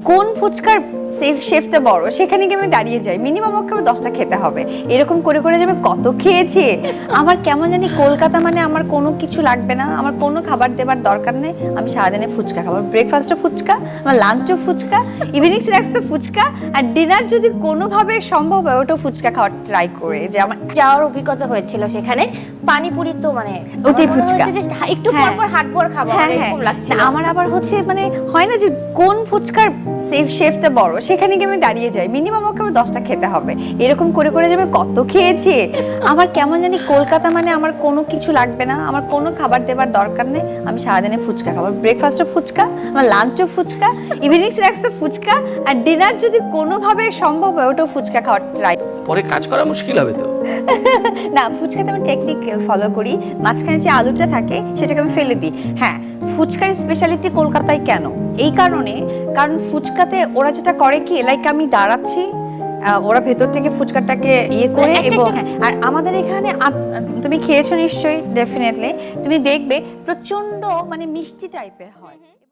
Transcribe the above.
কোন ফুচকার শেফটা বড় সেখানে গিয়ে আমি দাঁড়িয়ে যাই, মিনিমাম ওকে 10টা খেতে হবে। এরকম করে করে যে আমি কত খেয়েছি। আমার কেমন জানি কলকাতা মানে আমার কোনো কিছু লাগবে না, আমার কোনো খাবার দেবার দরকার নেই, আমি সারাদিনে ফুচকা খাবো। ব্রেকফাস্টও ফুচকা, আমার লাঞ্চও ফুচকা, ইভিনিং স্ন্যাক্সও ফুচকা, আর ডিনার যদি কোনোভাবে সম্ভব হয় ওটাও ফুচকা খাওয়ার ট্রাই করে। যে আমার যাওয়ার অভিজ্ঞতা হয়েছিল সেখানে পানিপুরি তো মানে ওটাই ফুচকা, একটু পর পর হাঁটবার খাবো এরকম লাগছিল। আমার আবার হচ্ছে মানে হয় না যে কোন ফুচকার শেফটা বড় সেখানে গিয়ে আমি দাঁড়িয়ে যাই, মিনিমাম ওকে 10টা খেতে হবে। এরকম করে করে যে আমি কত খেয়েছি। আমার কেমন জানি কলকাতা মানে আমার কোনো কিছু লাগবে না, আমার কোনো খাবার দেবার দরকার নেই, আমি সারাদিনে ফুচকা খাবো। ব্রেকফাস্টও ফুচকা, আমার লাঞ্চও ফুচকা, ইভিনিং স্ন্যাক্সও ফুচকা, আর ডিনার যদি কোনোভাবে সম্ভব হয় ওটাও ফুচকা খাওয়ার ট্রাই। পরে কাজ করা মুশকিল হবে তো। না, ফুচকাতে আমি টেকনিক ফলো করি, মাঝখানে যে আলুটা থাকে সেটাকে আমি ফেলে দিই। হ্যাঁ, ফুচকার স্পেশালিটি কলকাতায় কেন, এই কারণে, কারণ ফুচকাতে ওরা যেটা করে কি, লাইক আমি দাঁড়াচ্ছি, ওরা ভেতর থেকে ফুচকাটাকে ইয়ে করে, এবং আর আমাদের এখানে তুমি খেয়েছো নিশ্চয়ই, ডেফিনেটলি তুমি দেখবে প্রচন্ড মানে মিষ্টি টাইপের হয়।